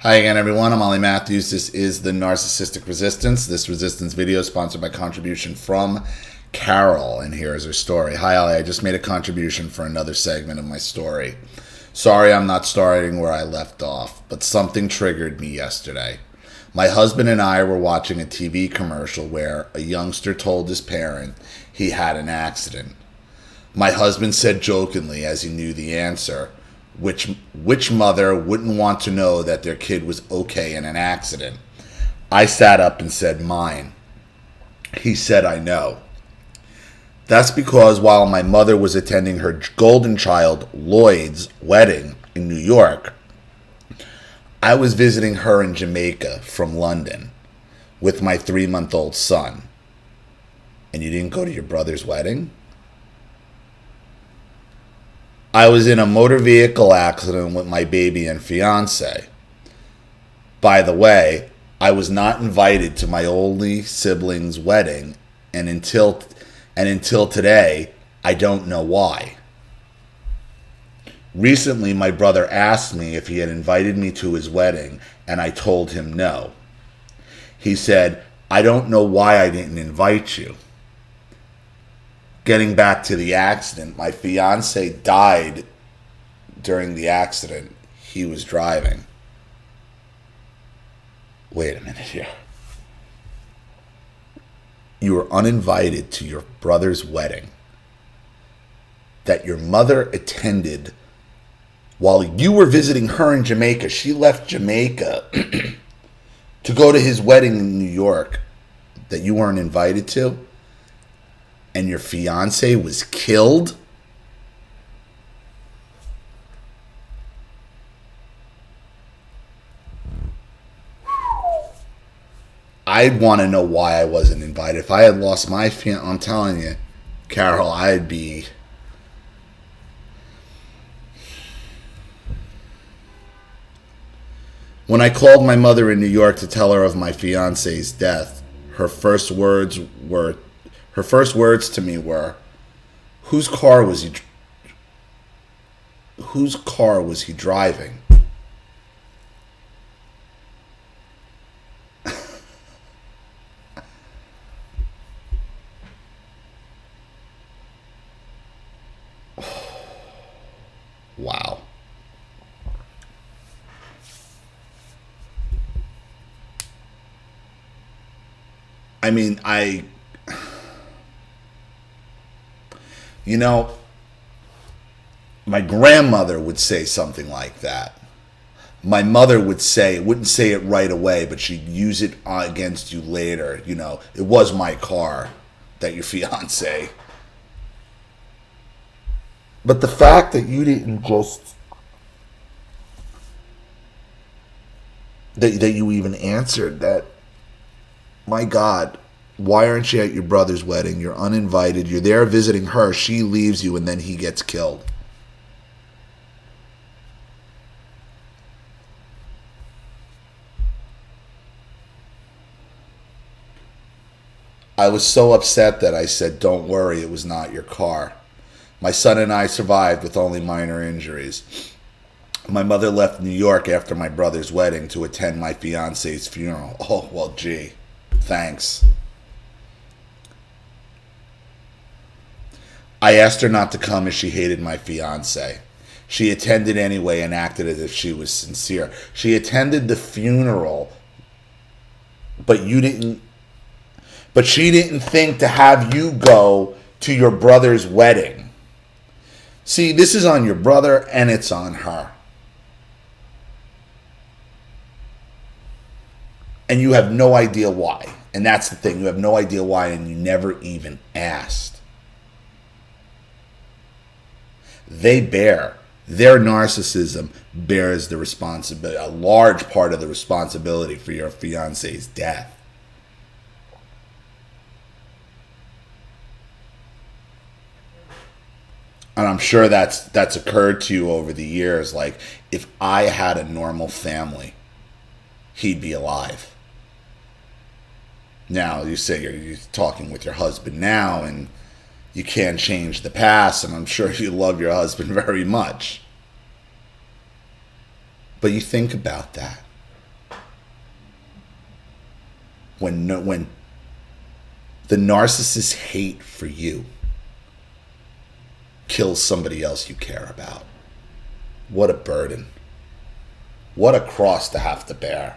Hi again, everyone. I'm Ollie Matthews. This is the Narcissistic Resistance. This resistance video is sponsored by contribution from Carol, and here is her story. Hi, Ollie. I just made a contribution for another segment of my story. Sorry I'm not starting where I left off, but something triggered me yesterday. My husband and I were watching a TV commercial where a youngster told his parent he had an accident. My husband said jokingly, as he knew the answer, which mother wouldn't want to know that their kid was okay in an accident? I sat up and said mine. He said, I know. That's because while my mother was attending her golden child, Lloyd's, wedding in New York, I was visiting her in Jamaica from London with my 3-month-old son. And you didn't go to your brother's wedding? I was in a motor vehicle accident with my baby and fiance. By the way, I was not invited to my only sibling's wedding, and until today, I don't know why. Recently, my brother asked me if he had invited me to his wedding, and I told him no. He said, I don't know why I didn't invite you. Getting back to the accident, my fiance died during the accident. He was driving. Wait a minute here. You were uninvited to your brother's wedding that your mother attended while you were visiting her in Jamaica. She left Jamaica to go to his wedding in New York that you weren't invited to. And your fiance was killed? I'd want to know why I wasn't invited. If I had lost my fiance, I'm telling you, Carol, I'd be... When I called my mother in New York to tell her of my fiance's death, her first words to me were, whose car was he driving? Wow. I mean, my grandmother would say something like that. My mother wouldn't say it right away, but she'd use it against you later. It was my car that your fiance. But the fact that you didn't that you even answered that, my God, why aren't you at your brother's wedding? You're uninvited. You're there visiting her. She leaves you, and then he gets killed. I was so upset that I said, don't worry, it was not your car. My son and I survived with only minor injuries. My mother left New York after my brother's wedding to attend my fiance's funeral. Oh, well, gee, thanks. I asked her not to come as she hated my fiance. She attended anyway and acted as if she was sincere. She attended the funeral, but she didn't think to have you go to your brother's wedding. See, this is on your brother and it's on her. And you have no idea why. And that's the thing. You have no idea why, and you never even asked. Their narcissism bears the responsibility, a large part of the responsibility for your fiance's death. And I'm sure that's occurred to you over the years. Like, if I had a normal family, he'd be alive. Now, you say you're talking with your husband now, and you can't change the past, and I'm sure you love your husband very much. But you think about that. when the narcissist's hate for you kills somebody else you care about. What a burden. What a cross to have to bear.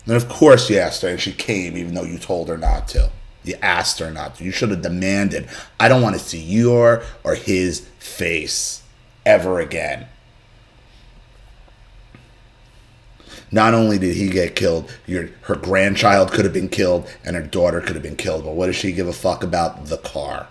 And of course you asked her, and she came even though you told her not to. You asked her not to. You should have demanded, I don't want to see your or his face ever again. Not only did he get killed, her grandchild could have been killed and her daughter could have been killed. But what does she give a fuck about? The car.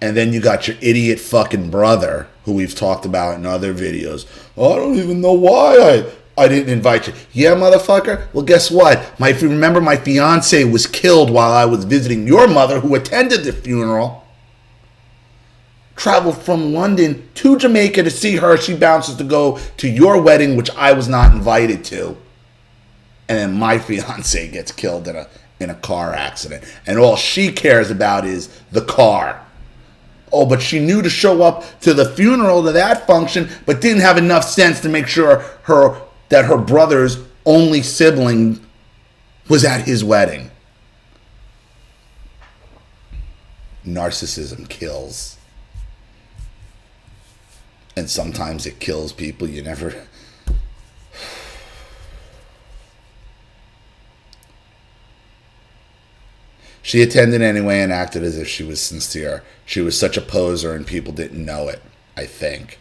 And then you got your idiot fucking brother, who we've talked about in other videos. Oh, I don't even know why I didn't invite you. Yeah, motherfucker? Well, guess what? If you remember, my fiance was killed while I was visiting your mother, who attended the funeral. Traveled from London to Jamaica to see her. She bounces to go to your wedding, which I was not invited to. And then my fiance gets killed in a car accident. And all she cares about is the car. Oh, but she knew to show up to the funeral, to that function, but didn't have enough sense to make sure that her brother's only sibling was at his wedding. Narcissism kills. And sometimes it kills people you never... She attended anyway and acted as if she was sincere. She was such a poser and people didn't know it, I think.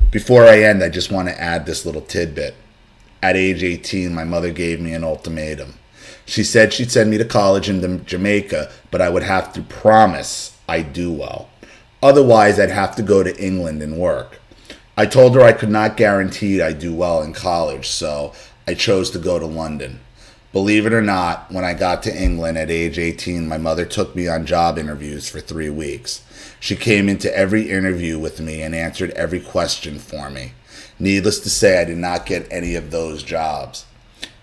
Before I end, I just want to add this little tidbit. At age 18, my mother gave me an ultimatum. She said she'd send me to college in Jamaica, but I would have to promise I'd do well. Otherwise, I'd have to go to England and work. I told her I could not guarantee I'd do well in college, so I chose to go to London. Believe it or not, when I got to England at age 18, my mother took me on job interviews for 3 weeks. She came into every interview with me and answered every question for me. Needless to say, I did not get any of those jobs.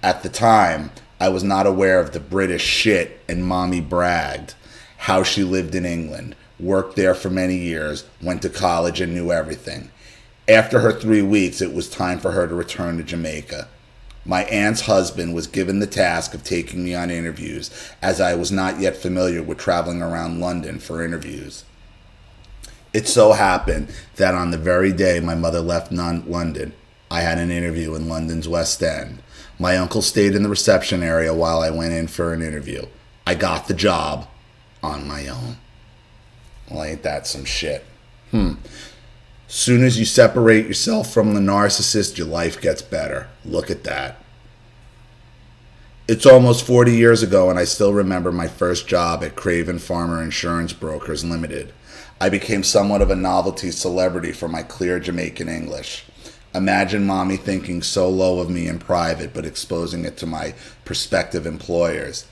At the time, I was not aware of the British shit, and Mommy bragged how she lived in England, worked there for many years, went to college and knew everything. After her 3 weeks, it was time for her to return to Jamaica. My aunt's husband was given the task of taking me on interviews, as I was not yet familiar with traveling around London for interviews. It so happened that on the very day my mother left London, I had an interview in London's West End. My uncle stayed in the reception area while I went in for an interview. I got the job on my own. Well, ain't that some shit? Soon as you separate yourself from the narcissist, your life gets better. Look at that. It's almost 40 years ago, and I still remember my first job at Craven Farmer Insurance Brokers Limited. I became somewhat of a novelty celebrity for my clear Jamaican English. Imagine Mommy thinking so low of me in private, but exposing it to my prospective employers,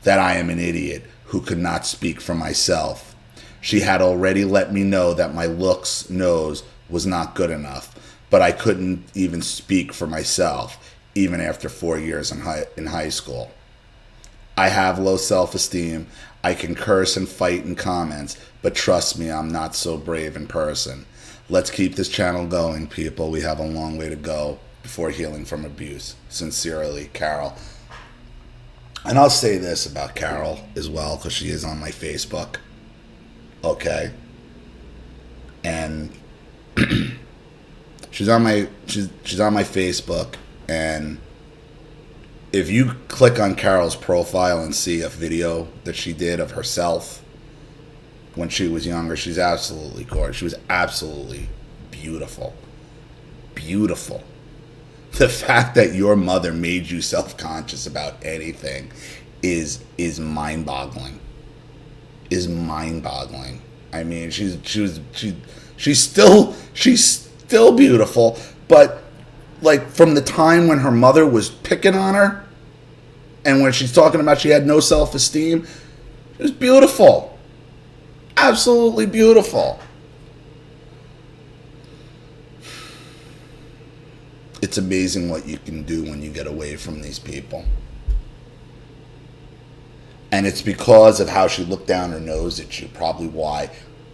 that I am an idiot who could not speak for myself. She had already let me know that my looks, nose, was not good enough, but I couldn't even speak for myself, even after 4 years in high school. I have low self-esteem. I can curse and fight in comments, but trust me, I'm not so brave in person. Let's keep this channel going, people. We have a long way to go before healing from abuse. Sincerely, Carol. And I'll say this about Carol as well, because she is on my Facebook. Okay, and she's on my Facebook, and if you click on Carol's profile and see a video that she did of herself when she was younger, she's absolutely gorgeous. She was absolutely beautiful. Beautiful. The fact that your mother made you self-conscious about anything is mind-boggling. Is mind-boggling. I mean, she's still beautiful, but like from the time when her mother was picking on her, and when she's talking about she had no self-esteem, it was beautiful, absolutely beautiful. It's amazing what you can do when you get away from these people. And it's because of how she looked down her nose at you, probably why.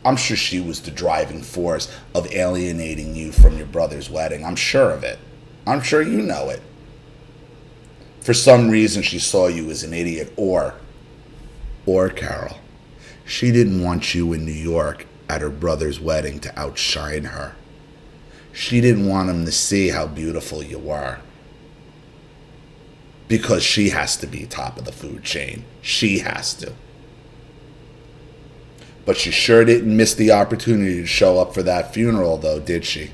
I'm sure she was the driving force of alienating you from your brother's wedding. I'm sure of it. I'm sure you know it. For some reason, she saw you as an idiot. Or, Carol, she didn't want you in New York at her brother's wedding to outshine her. She didn't want him to see how beautiful you were. Because she has to be top of the food chain. She has to. But she sure didn't miss the opportunity to show up for that funeral, though, did she?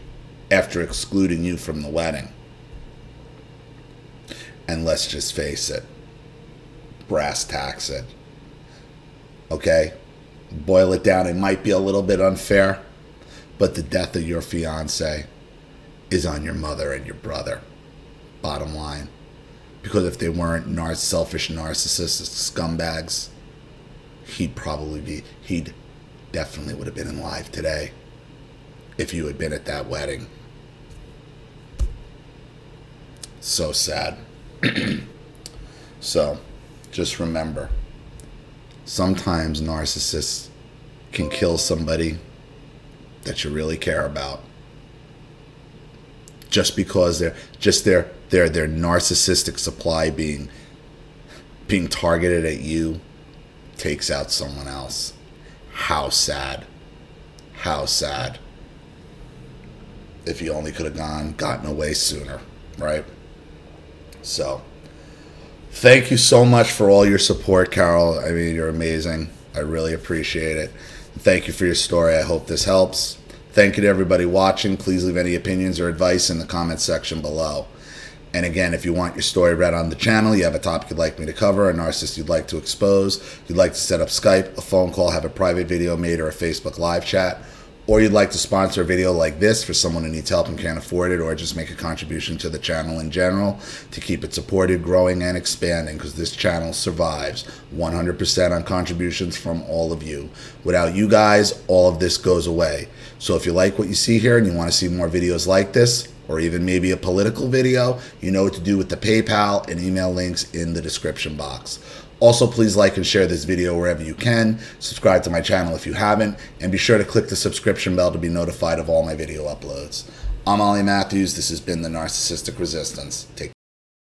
After excluding you from the wedding. And let's just face it. Brass tacks it. Okay? Boil it down. It might be a little bit unfair, but the death of your fiance is on your mother and your brother. Bottom line. Because if they weren't selfish, narcissistic scumbags, he definitely would have been alive today if you had been at that wedding. So sad. So, just remember, sometimes narcissists can kill somebody that you really care about. Just because their narcissistic supply being targeted at you takes out someone else. How sad. How sad. If you only could have gotten away sooner, right? So, thank you so much for all your support, Carol. I mean, you're amazing. I really appreciate it. Thank you for your story. I hope this helps. Thank you to everybody watching. Please leave any opinions or advice in the comment section below. And again, if you want your story read on the channel, you have a topic you'd like me to cover, a narcissist you'd like to expose, you'd like to set up Skype, a phone call, have a private video made, or a Facebook live chat, or you'd like to sponsor a video like this for someone who needs help and can't afford it, or just make a contribution to the channel in general to keep it supported, growing, and expanding, because this channel survives 100% on contributions from all of you. Without you guys, all of this goes away. So if you like what you see here and you want to see more videos like this, or even maybe a political video, you know what to do with the PayPal and email links in the description box. Also, please like and share this video wherever you can. Subscribe to my channel if you haven't, and be sure to click the subscription bell to be notified of all my video uploads. I'm Ollie Matthews. This has been the Narcissistic Resistance. Take care.